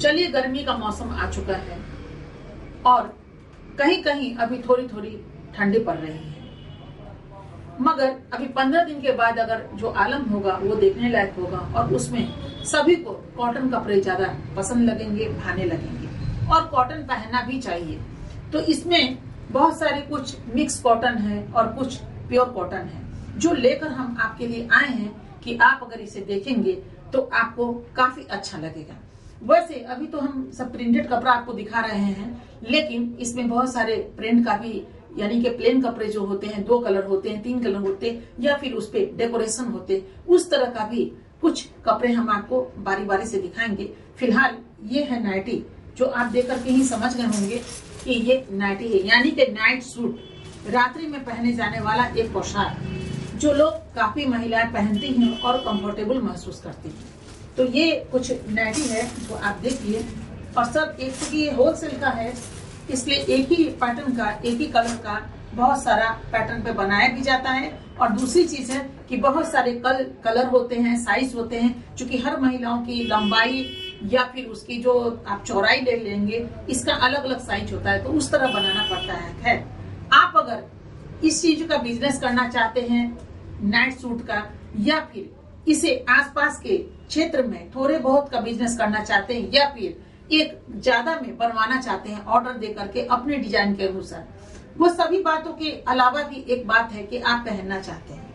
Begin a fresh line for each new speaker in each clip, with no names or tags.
चलिए, गर्मी का मौसम आ चुका है और कहीं कहीं अभी थोड़ी थोड़ी ठंडी पड़ रही है, मगर अभी 15 दिन के बाद अगर जो आलम होगा वो देखने लायक होगा और उसमें सभी को कॉटन कपड़े ज्यादा पसंद लगेंगे, भाने लगेंगे और कॉटन पहनना भी चाहिए। तो इसमें बहुत सारे कुछ मिक्स कॉटन है और कुछ प्योर कॉटन है जो लेकर हम आपके लिए आए हैं कि आप अगर इसे देखेंगे तो आपको काफी अच्छा लगेगा। वैसे अभी तो हम सब प्रिंटेड कपड़ा आपको दिखा रहे हैं, लेकिन इसमें बहुत सारे प्रिंट का भी, यानी कि प्लेन कपड़े जो होते हैं 2 कलर होते हैं, 3 कलर होते हैं या फिर उस पे डेकोरेशन होते, उस तरह का भी कुछ कपड़े हम आपको बारी बारी से दिखाएंगे। फिलहाल ये है नाइटी, जो आप देख करके ही समझ गए होंगे कि ये नाइटी है, यानी कि नाइट सूट, रात्रि में पहने जाने वाला एक पोशाक जो लोग काफी महिलाएं पहनती हैं और कंफर्टेबल महसूस करती हैं। तो ये कुछ नाइटी है जो आप देखिए, और सब एक ही होलसेल का है, इसलिए एक ही पैटर्न का, एक ही कलर का बहुत सारा पैटर्न पे बनाया भी जाता है। और दूसरी चीज है कि बहुत सारे कलर होते हैं, साइज होते हैं, क्योंकि हर महिलाओं की लंबाई या फिर उसकी जो आप चौड़ाई ले लेंगे, इसका अलग अलग साइज होता है, तो उस तरह बनाना पड़ता है। खैर, आप अगर इस चीज का बिजनेस करना चाहते हैं, नाइट सूट का, या फिर इसे आसपास के क्षेत्र में थोड़े बहुत का बिजनेस करना चाहते हैं, या फिर एक ज्यादा में बनवाना चाहते हैं ऑर्डर दे करके अपने डिजाइन के अनुसार, वो सभी बातों के अलावा भी एक बात है कि आप पहनना चाहते हैं,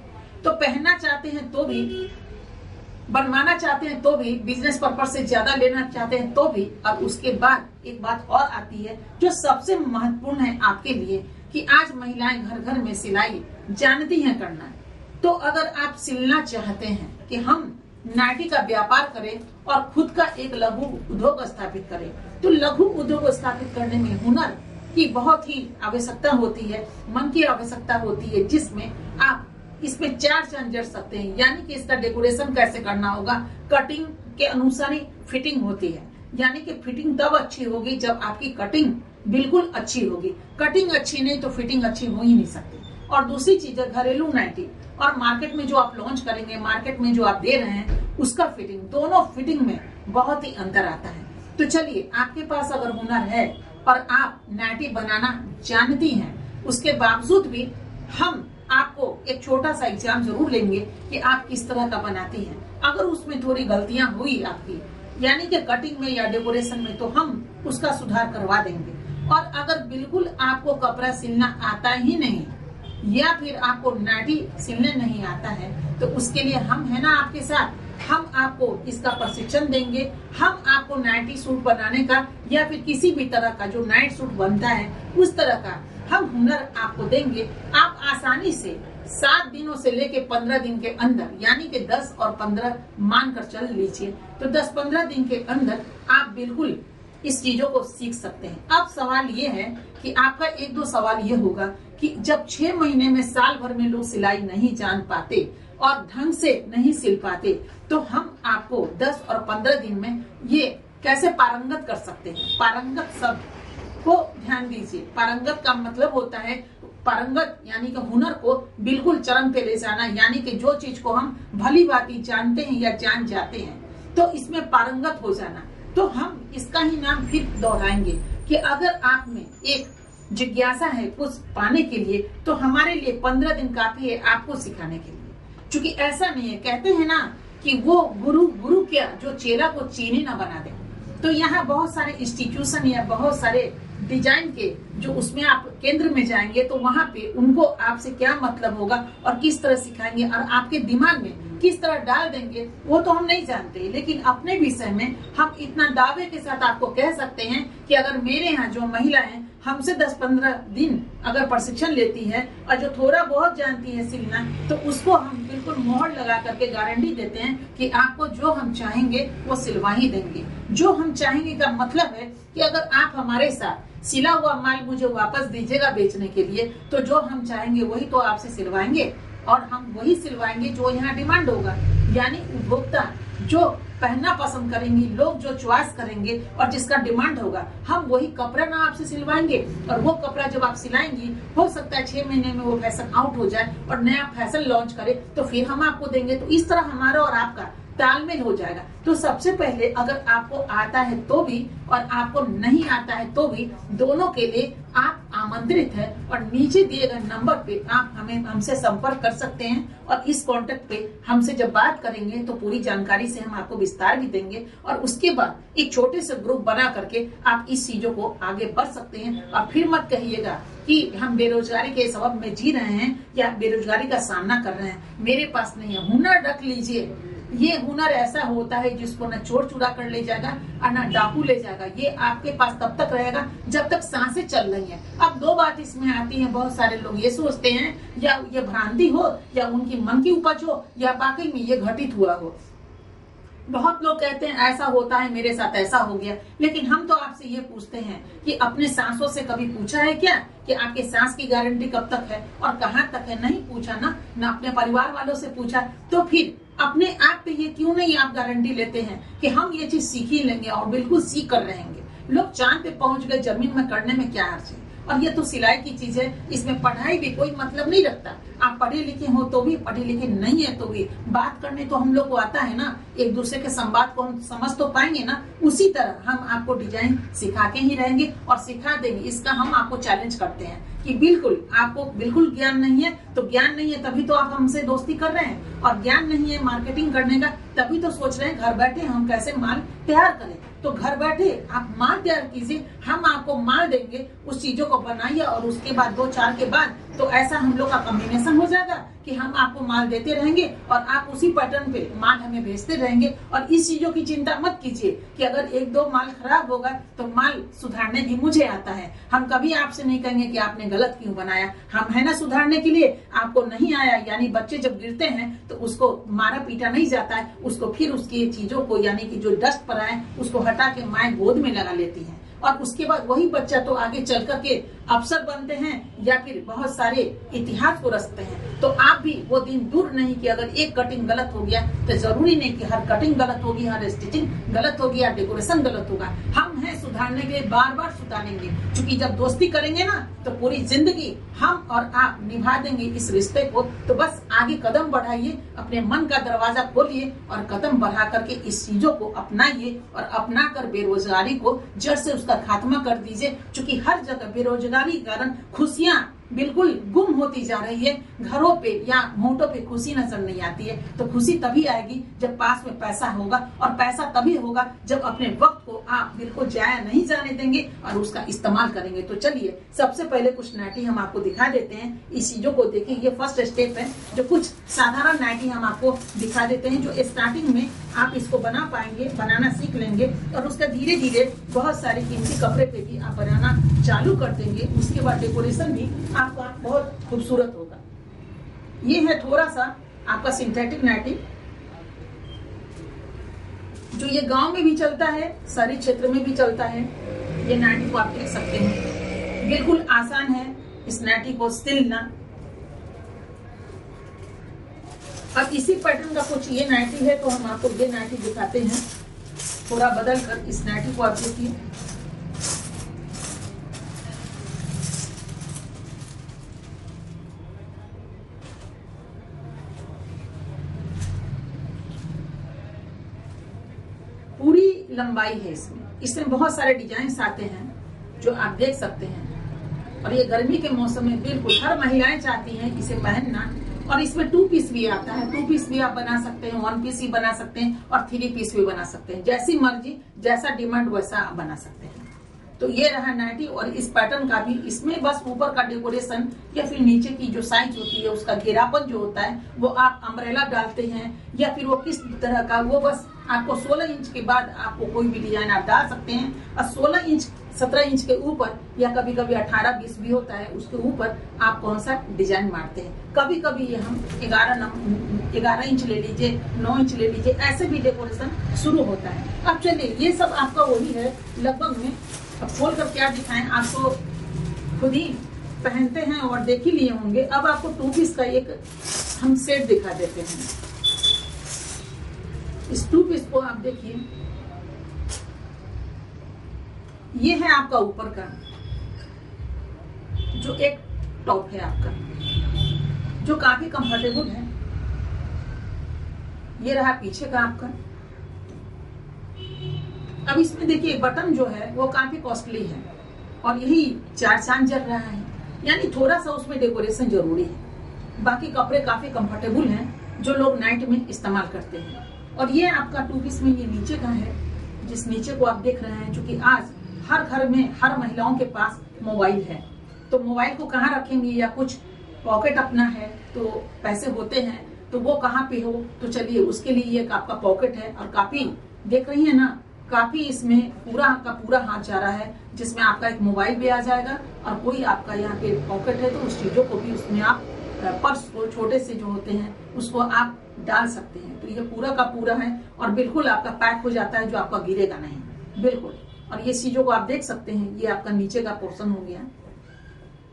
तो पहनना चाहते हैं तो भी, बनवाना चाहते हैं तो भी, बिजनेस पर्पज से ज्यादा लेना चाहते हैं तो भी। और उसके बाद एक बात और आती है जो सबसे महत्वपूर्ण है आपके लिए, कि आज महिलाएं घर घर में सिलाई जानती हैं करना। तो अगर आप सिलना चाहते हैं कि हम नाइटी का व्यापार करें और खुद का एक लघु उद्योग स्थापित करें, तो लघु उद्योग स्थापित करने में हुनर की बहुत ही आवश्यकता होती है, मन की आवश्यकता होती है, जिसमें आप इसमें 4 चांद जड़ सकते हैं। यानी कि इसका डेकोरेशन कैसे करना होगा, कटिंग के अनुसार ही फिटिंग होती है, यानी कि फिटिंग तब अच्छी होगी जब आपकी कटिंग बिल्कुल अच्छी होगी। कटिंग अच्छी नहीं तो फिटिंग अच्छी हो ही नहीं सकती। और दूसरी चीज है घरेलू नाइटी, और मार्केट में जो आप लॉन्च करेंगे, मार्केट में जो आप दे रहे हैं, उसका फिटिंग, दोनों फिटिंग में बहुत ही अंतर आता है। तो चलिए, आपके पास अगर हुनर है और आप नाइटी बनाना जानती हैं, उसके बावजूद भी हम आपको एक छोटा सा एग्जाम जरूर लेंगे कि आप किस तरह का बनाती हैं। अगर उसमें थोड़ी गलतियां हुई आपकी, यानी कि कटिंग में या डेकोरेशन में, तो हम उसका सुधार करवा देंगे। और अगर बिल्कुल आपको कपड़ा सिलना आता ही नहीं, या फिर आपको नाइटी सिलने नहीं आता है, तो उसके लिए हम है ना आपके साथ, हम आपको इसका प्रशिक्षण देंगे। हम आपको नाइटी सूट बनाने का या फिर किसी भी तरह का जो नाइट सूट बनता है, उस तरह का हम हुनर आपको देंगे। आप आसानी से 7 दिनों से लेके 15 दिन के अंदर, यानी कि 10 और 15 मानकर चल लीजिए, तो 10-15 दिन के अंदर आप बिल्कुल इस चीजों को सीख सकते हैं। अब सवाल ये है कि आपका 1-2 सवाल ये होगा कि जब 6 महीने में, साल भर में लोग सिलाई नहीं जान पाते और ढंग से नहीं सिल पाते, तो हम आपको 10 और 15 दिन में ये कैसे पारंगत कर सकते हैं। पारंगत शब्द को ध्यान दीजिए। पारंगत का मतलब होता है, पारंगत यानी कि हुनर को बिल्कुल चरम पे ले जाना, यानी कि जो चीज को हम भली भांति जानते हैं या जान जाते हैं, तो इसमें पारंगत हो जाना। तो हम इसका ही नाम फिर दोहराएंगे कि अगर आप में एक जिज्ञासा है कुछ पाने के लिए, तो हमारे लिए 15 दिन काफी है आपको सिखाने के लिए। क्योंकि ऐसा नहीं है, कहते हैं ना कि वो गुरु क्या जो चेला को चीनी ना बना दे। तो यहाँ बहुत सारे इंस्टीट्यूशन या बहुत सारे डिजाइन के जो उसमें आप केंद्र में जाएंगे, तो वहाँ पे उनको आपसे क्या मतलब होगा और किस तरह सिखाएंगे और आपके दिमाग में किस तरह डाल देंगे, वो तो हम नहीं जानते। लेकिन अपने विषय में हम इतना दावे के साथ आपको कह सकते हैं कि अगर मेरे यहाँ जो महिला है हमसे 10-15 दिन अगर प्रशिक्षण लेती है और जो थोड़ा बहुत जानती है सिलना, तो उसको हम बिल्कुल मोहर लगा करके गारंटी देते हैं कि आपको जो हम चाहेंगे वो सिलवा ही देंगे। जो हम चाहेंगे का मतलब है कि अगर आप हमारे साथ सिला हुआ माल मुझे वापस दीजिएगा बेचने के लिए, तो जो हम चाहेंगे वही तो आपसे सिलवाएंगे, और हम वही सिलवाएंगे जो यहाँ डिमांड होगा। यानी उपभोक्ता जो पहनना पसंद करेंगी, लोग जो चॉइस करेंगे और जिसका डिमांड होगा, हम वही कपड़ा ना आपसे सिलवाएंगे। और वो कपड़ा जब आप सिलाएंगी, हो सकता है 6 महीने में वो फैशन आउट हो जाए और नया फैशन लॉन्च करे, तो फिर हम आपको देंगे। तो इस तरह हमारा और आपका तालमेल हो जाएगा। तो सबसे पहले अगर आपको आता है तो भी और आपको नहीं आता है तो भी, दोनों के लिए आप आमंत्रित है और नीचे दिए गए नंबर पे आप हमसे संपर्क कर सकते हैं और इस कांटेक्ट पे हमसे जब बात करेंगे तो पूरी जानकारी से हम आपको विस्तार भी देंगे और उसके बाद एक छोटे से ग्रुप बना करके आप इस चीजों को आगे बढ़ सकते हैं। और फिर मत कहिएगा कि हम बेरोजगारी के सबब में जी रहे हैं या बेरोजगारी का सामना कर रहे हैं, मेरे पास नहीं है। हुनर रख लीजिए। ये हुनर ऐसा होता है जिसको न चोर चुरा कर ले जाएगा और न डाकू ले जाएगा। ये आपके पास तब तक रहेगा जब तक सांसें चल रही हैं। अब दो बात इसमें आती है, बहुत सारे लोग ये सोचते हैं या ये भ्रांति हो या उनकी मन की उपज हो या वाकई में ये घटित हुआ हो। बहुत लोग कहते हैं ऐसा होता है, मेरे साथ ऐसा हो गया। लेकिन हम तो आपसे ये पूछते हैं कि अपने सांसों से कभी पूछा है क्या कि आपके सांस की गारंटी कब तक है और कहाँ तक है? नहीं पूछा ना अपने परिवार वालों से पूछा। तो फिर अपने आप पे ये क्यों नहीं आप गारंटी लेते हैं कि हम ये चीज सीख ही लेंगे और बिल्कुल सीख कर रहेंगे। लोग चांद पे पहुंच गए, जमीन में करने में क्या अर्थ है? और ये तो सिलाई की चीज है, इसमें पढ़ाई भी कोई मतलब नहीं रखता। आप पढ़े लिखे हो तो भी, पढ़े लिखे नहीं है तो भी, बात करने तो हम लोग को आता है ना, एक दूसरे के संवाद को हम समझ तो पाएंगे ना। उसी तरह हम आपको डिजाइन सिखा के ही रहेंगे और सिखा देंगे। इसका हम आपको चैलेंज करते हैं कि बिल्कुल आपको बिल्कुल ज्ञान नहीं है तो ज्ञान नहीं है तभी तो आप हमसे दोस्ती कर रहे हैं, और ज्ञान नहीं है मार्केटिंग करने का तभी तो सोच रहे हैं घर बैठे हम कैसे माल तैयार करें। तो घर बैठे आप माल तैयार कीजिए, हम आपको माल देंगे, उस चीजों को बनाइए और उसके बाद 2-4 के बाद तो ऐसा हम लोग का कॉम्बिनेशन हो जाएगा कि हम आपको माल देते रहेंगे और आप उसी पैटर्न पे माल हमें भेजते रहेंगे। और इस चीजों की चिंता मत कीजिए कि अगर 1-2 माल खराब होगा तो माल सुधारने भी मुझे आता है। हम कभी आपसे नहीं कहेंगे कि आपने गलत क्यों बनाया, हम है ना सुधारने के लिए। आपको नहीं आया यानी बच्चे जब गिरते हैं तो उसको मारा पीटा नहीं जाता है, उसको फिर उसकी चीजों को यानी कि जो डस्ट पर आए उसको हटा के माँ गोद में लगा लेती है और उसके बाद वही बच्चा तो आगे चल करके अफसर बनते हैं या फिर बहुत सारे इतिहास को रचते हैं। तो आप भी वो दिन दूर नहीं कि अगर एक कटिंग गलत हो गया तो जरूरी नहीं कि हर कटिंग गलत होगी, हर स्टिचिंग गलत होगी या डेकोरेशन गलत होगा। हम हैं सुधारने के लिए, बार बार सुधारेंगे। क्योंकि जब दोस्ती करेंगे ना तो पूरी जिंदगी हम और आप निभा देंगे इस रिश्ते को। तो बस आगे कदम बढ़ाइए, अपने मन का दरवाजा खोलिए और कदम बढ़ा करके इस चीजों को अपनाइए और अपना कर बेरोजगारी को जड़ से उसका खात्मा कर दीजिए। क्योंकि हर जगह बेरोजगारी के कारण खुशियां बिल्कुल गुम होती जा रही है। घरों पे या होठों पे खुशी नजर नहीं आती है। तो खुशी तभी आएगी जब पास में पैसा होगा, और पैसा तभी होगा जब अपने वक्त को आप बिल्कुल जाया नहीं जाने देंगे और उसका इस्तेमाल करेंगे। तो चलिए सबसे पहले कुछ नाइटी हम आपको दिखा देते हैं। इस चीजों को देखिए, ये फर्स्ट स्टेप है जो कुछ साधारण नाइटी हम आपको दिखा देते हैं, जो स्टार्टिंग में आप इसको बना पाएंगे, बनाना सीख लेंगे और उसका धीरे धीरे बहुत सारे कीमती कपड़े पे भी आप बनाना चालू कर देंगे। उसके बाद डेकोरेशन भी आपका बहुत खूबसूरत होगा। ये है थोड़ा सा आपका सिंथेटिक नाइटी, जो ये गांव में भी चलता है, शहरी क्षेत्र में भी चलता है। ये नाइटी को आप देख सकते हैं, बिल्कुल आसान है इस नाइटी को सिलना। अब इसी पैटर्न का कुछ ये नाइटी है तो हम आपको ये नाइटी दिखाते हैं थोड़ा बदल कर। इस नाइटी को आप देखिए, पूरी लंबाई है इसमें बहुत सारे डिजाइन आते हैं जो आप देख सकते हैं। और ये गर्मी के मौसम में बिल्कुल हर महिलाएं चाहती हैं इसे पहनना। और इसमें 2 पीस भी आता है, 2 पीस भी आप बना सकते हैं, 1 पीस भी बना सकते हैं और 3 पीस भी बना सकते हैं। जैसी मर्जी, जैसा डिमांड वैसा आप बना सकते हैं। तो ये रहा नाइटी। और इस पैटर्न का भी, इसमें बस ऊपर का डेकोरेशन या फिर नीचे की जो साइज होती है उसका घेरापन जो होता है वो आप अम्ब्रेला डालते हैं या फिर वो किस तरह का, वो बस आपको 16 इंच के बाद आपको कोई भी डिजाइन आप डाल सकते हैं। और 16 इंच 17 इंच के ऊपर या कभी कभी 18-20 भी होता है, उसके ऊपर आप कौन सा डिजाइन मारते हैं। कभी कभी ये हम 11 इंच ले लीजिए, 9 इंच ले लीजिए, ऐसे भी डेकोरेशन शुरू होता है। अब चलिए, ये सब आपका वही है लगभग में। अब खोल कर क्या दिखाएं, आपको खुद ही पहनते हैं और देख ही लिए होंगे। अब आपको 2 पीस का एक हम सेट दिखा देते हैं। इस 2 पीस को आप देखिए, ये है आपका ऊपर का जो एक टॉप है आपका, जो काफी कंफर्टेबल है। ये रहा पीछे का आपका, अब इसमें देखिए बटन जो है वो काफी कॉस्टली है और यही 4 चांद जल रहा है, यानी थोड़ा सा उसमें डेकोरेशन जरूरी है। बाकी कपड़े काफी कंफर्टेबल हैं जो लोग नाइट में इस्तेमाल करते हैं। और ये आपका 2 पीस में ये नीचे का है, जिस नीचे को आप देख रहे हैं, क्योंकि आज हर घर में हर महिलाओं के पास मोबाइल है, तो मोबाइल को कहाँ रखेंगे, या कुछ पॉकेट अपना है तो पैसे होते हैं तो वो कहाँ पे हो, तो चलिए उसके लिए ये आपका पॉकेट है। और काफी देख रही है ना, काफी इसमें पूरा का पूरा हाथ जा रहा है, जिसमें आपका एक मोबाइल भी आ जाएगा और कोई आपका यहाँ पे पॉकेट है तो उस चीजों को भी उसमें आप पर्स को छोटे से जो होते हैं उसको आप डाल सकते हैं। तो ये पूरा का पूरा है और बिल्कुल आपका पैक हो जाता है, जो आपका गिरेगा नहीं बिल्कुल। और ये चीजों को आप देख सकते हैं, ये आपका नीचे का पोर्शन हो गया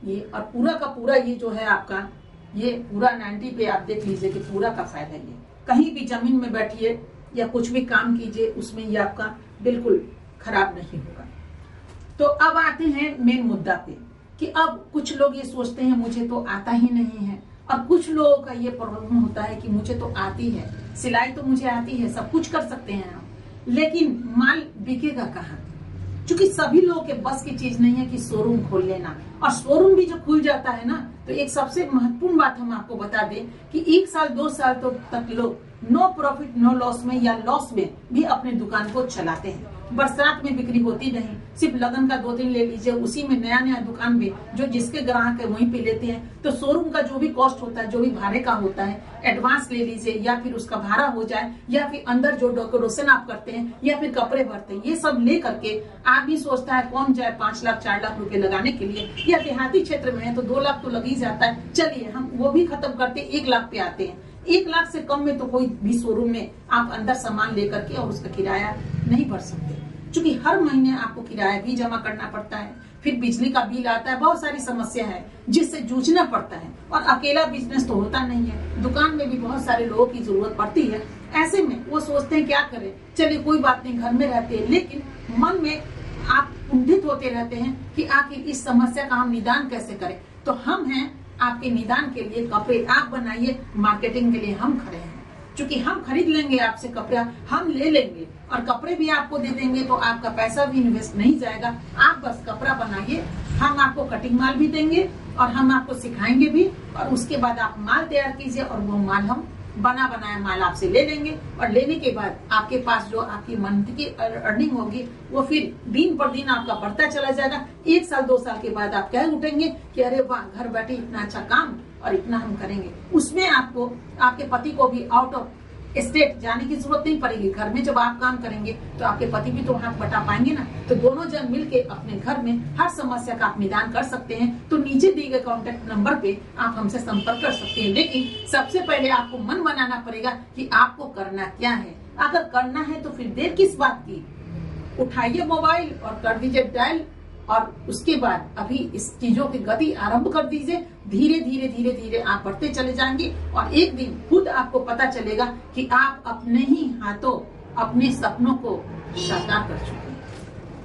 ये, और पूरा का पूरा ये जो है आपका ये पूरा 90 पे आप देख लीजिए कि पूरा का फायदा है। ये कहीं भी जमीन में बैठिए या कुछ भी काम कीजिए उसमें ये आपका बिल्कुल खराब नहीं होगा। तो अब आते हैं मेन मुद्दा पे कि अब कुछ लोग ये सोचते हैं मुझे तो आता ही नहीं है, और कुछ लोगों का ये प्रॉब्लम होता है कि मुझे तो आती है, सिलाई तो मुझे आती है, सब कुछ कर सकते हैं हम, लेकिन माल बिकेगा कहाँ? क्योंकि सभी लोगों के बस की चीज नहीं है कि शोरूम खोल लेना, और शोरूम भी जब खुल जाता है ना तो एक सबसे महत्वपूर्ण बात हम आपको बता दें कि 1 साल 2 साल तक लोग नो प्रॉफिट नो लॉस में या लॉस में भी अपने दुकान को चलाते हैं। बरसात में बिक्री होती नहीं, सिर्फ लगन का 2 दिन ले लीजिए, उसी में नया नया दुकान में जो जिसके ग्राहक है वहीं पे लेते हैं। तो शोरूम का जो भी कॉस्ट होता है, जो भी भाड़े का होता है, एडवांस ले लीजिए या फिर उसका भाड़ा हो जाए, या फिर अंदर जो डेकोरेशन आप करते हैं या फिर कपड़े भरते हैं, ये सब ले करके आदमी सोचता है कौन जाए 5 लाख 4 लाख रुपए लगाने के लिए, या देहाती क्षेत्र में है तो 2 लाख तो लग ही जाता है। चलिए हम वो भी खत्म करते 1 लाख पे आते हैं। 1 लाख से कम में तो कोई भी शोरूम में आप अंदर सामान लेकर के और उसका किराया नहीं भर सकते, क्योंकि हर महीने आपको किराया भी जमा करना पड़ता है, फिर बिजली का बिल आता है, बहुत सारी समस्या है जिससे जूझना पड़ता है। और अकेला बिजनेस तो होता नहीं है, दुकान में भी बहुत सारे लोगों की जरूरत पड़ती है। ऐसे में वो सोचते हैं क्या करें, चलिए कोई बात नहीं, घर में रहते हैं, लेकिन मन में आप कुंठित होते रहते हैं कि आखिर इस समस्या का हम निदान कैसे करें। तो हम हैं आपके निदान के लिए, कपड़े आप बनाइए, मार्केटिंग के लिए हम खड़े हैं। क्योंकि हम खरीद लेंगे आपसे कपड़ा, हम ले लेंगे और कपड़े भी आपको दे देंगे, तो आपका पैसा भी इन्वेस्ट नहीं जाएगा। आप बस कपड़ा बनाइए, हम आपको कटिंग माल भी देंगे और हम आपको सिखाएंगे भी, और उसके बाद आप माल तैयार कीजिए और वो माल हम बना बनाया माल आपसे ले लेंगे। और लेने के बाद आपके पास जो आपकी मंथ की अर्निंग होगी वो फिर दिन पर दिन आपका बढ़ता चला जाएगा। 1 साल 2 साल के बाद आप कह उठेंगे कि अरे वाह, घर बैठे इतना अच्छा काम और इतना हम करेंगे। उसमें आपको आपके पति को भी आउट ऑफ स्टेट जाने की जरूरत नहीं पड़ेगी। घर में जब आप काम करेंगे तो आपके पति भी तो हाथ बटा पाएंगे ना, तो दोनों जन मिलके अपने घर में हर समस्या का आप निदान कर सकते हैं। तो नीचे दिए गए कॉन्टेक्ट नंबर पे आप हमसे संपर्क कर सकते हैं, लेकिन सबसे पहले आपको मन बनाना पड़ेगा कि आपको करना क्या है। अगर करना है तो फिर देर किस बात की, उठाइए मोबाइल और कर दीजिए डायल, और उसके बाद अभी इस चीजों की गति आरंभ कर दीजिए। धीरे धीरे धीरे धीरे आप बढ़ते चले जाएंगे और एक दिन खुद आपको पता चलेगा कि आप अपने ही हाथों अपने सपनों को साकार कर चुके हैं।